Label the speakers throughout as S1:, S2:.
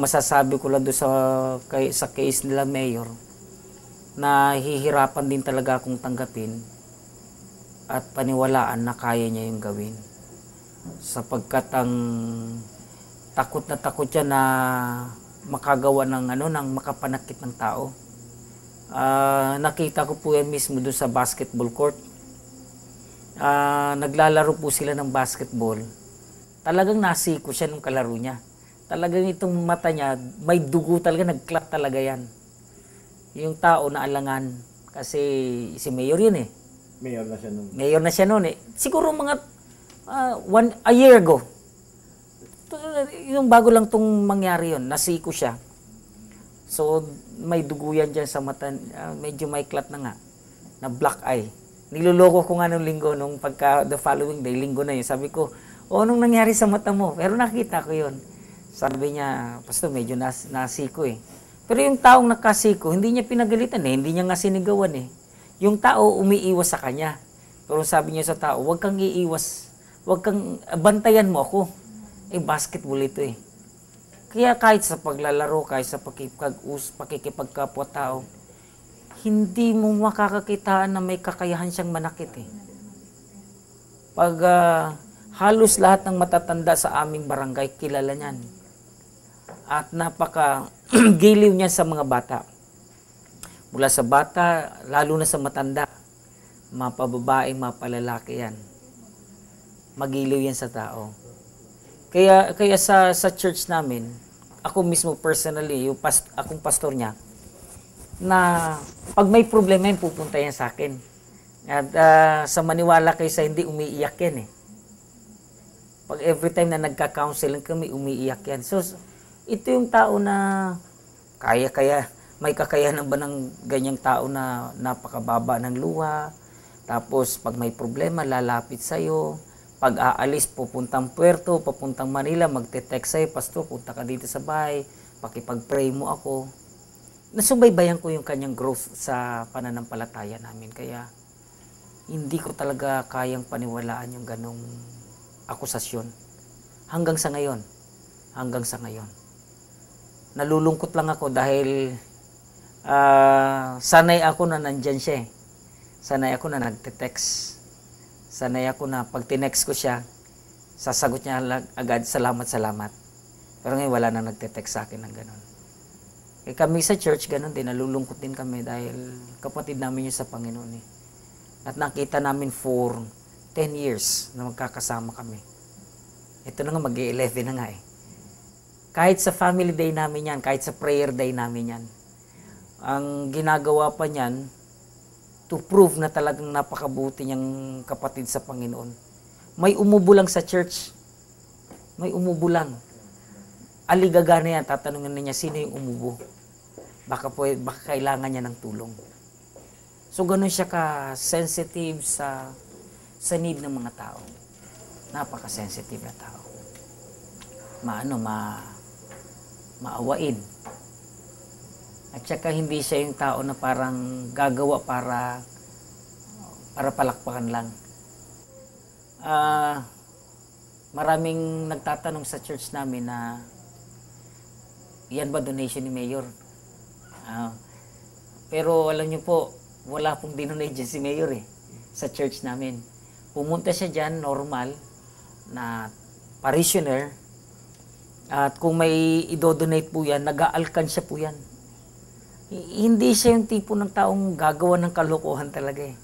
S1: Masasabi ko lang doon sa case nila Mayor, na hihirapan din talaga akong tanggapin at paniwalaan na kaya niya yung gawin. Sapagkat ang takot siya na makagawa ng makapanakit ng tao. Nakita ko po yan mismo doon sa basketball court. Naglalaro po sila ng basketball. Talagang nasiko siya nung kalaro niya. Talagang itong mata niya, may dugo talaga, nag-clot talaga yan. Yung tao na alangan, kasi si Mayor yun eh.
S2: Mayor na siya noon.
S1: Mayor na siya noon eh. Siguro mga a year ago. Yung bago lang tong mangyari yun, nasiko siya. So, may dugo yan dyan sa mata, medyo may clot na nga, na black eye. Niloloko ko nga nung linggo, nung pagka the following day, linggo na yun. Sabi ko, anong nangyari sa mata mo? Pero nakita ko yun. Sabi niya, Pastor, medyo nasiko eh. Pero yung taong nakasiko, hindi niya pinagalitan eh. Hindi niya nga sinigawan eh. Yung tao umiiwas sa kanya. Pero sabi niya sa tao, huwag kang iiwas. Huwag kang, bantayan mo ako. Basketball ito eh. Kaya kahit sa paglalaro, kahit sa pakikipagkapwa-tao, hindi mo makakakitaan na may kakayahan siyang manakit eh. Pag halos lahat ng matatanda sa aming barangay, kilala niyan. At napaka-giliw niya sa mga bata. Mula sa bata, lalo na sa matanda, mapababae, mapalalaki yan. Magiliw yan sa tao. Kaya sa church namin, ako mismo personally, akong pastor niya, na pag may problema yan, pupunta yan sa akin. At sa maniwala kayo sa hindi, umiiyak yan eh. Pag every time na nagka-counseling kami, umiiyak yan. So, ito yung tao na may kakayanan ba ng ganyang tao na napakababa ng luha, tapos pag may problema, lalapit sa'yo, pag aalis, pupuntang Puerto, papuntang Manila, magte-text sa'yo, Pastor, punta ka dito sa bahay, pakipag-pray mo ako. Nasubaybayan ko yung kanyang growth sa pananampalataya namin, kaya hindi ko talaga kayang paniwalaan yung ganong akusasyon. Hanggang sa ngayon. Nalulungkot lang ako dahil sanay ako na nandyan siya eh. Sanay ako na nagte-text. Sanay ako na pag tinext ko siya, sasagot niya agad, salamat. Pero ngayon wala na nagte-text sa akin ng ganun. Kami sa church, ganun din, nalulungkot din kami dahil kapatid namin yun sa Panginoon eh. At nakita namin for 10 years na magkakasama kami. Ito na nga, mag-11 na nga eh. Kahit sa family day namin yan, kahit sa prayer day namin yan, ang ginagawa pa niyan, to prove na talagang napakabuti niyang kapatid sa Panginoon. May umubo lang sa church. May umubo lang. Aligaga na yan, tatanungin niya, sino yung umubo? Baka kailangan niya ng tulong. So, ganun siya ka-sensitive sa need ng mga tao. Napaka-sensitive na tao. Maawain. At saka hindi siya yung tao na parang gagawa para palakpakan lang. Maraming nagtatanong sa church namin na yan ba donation ni Mayor? Pero alam niyo po, wala pong dinonate si Mayor eh, sa church namin. Pumunta siya dyan, normal, na parishioner, at kung may idodonate po yan, nag-aalkansya po yan. Hindi siya yung tipo ng taong gagawa ng kalokohan talaga eh.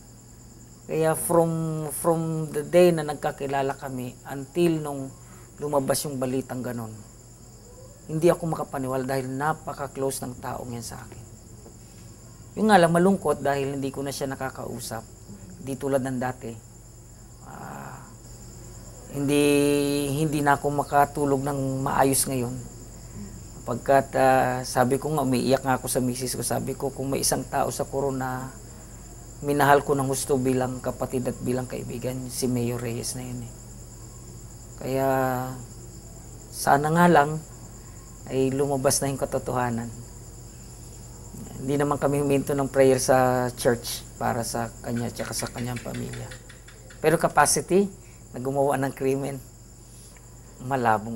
S1: Kaya from the day na nagkakilala kami until nung lumabas yung balitang ganon, hindi ako makapaniwala dahil napaka-close ng taong yan sa akin. Yung nga lang, malungkot dahil hindi ko na siya nakakausap. Hindi tulad ng dati. Hindi na ako makatulog ng maayos ngayon. Pagkat sabi ko nga, umiiyak nga ako sa misis ko, sabi ko kung may isang tao sa Corona, minahal ko ng gusto bilang kapatid at bilang kaibigan, si Mayor Reyes na yun eh. Kaya sana nga lang ay lumabas na yung katotohanan. Hindi naman kami huminto ng prayer sa church para sa kanya at sa kanyang pamilya. Pero capacity na gumawa ng krimen, malabong.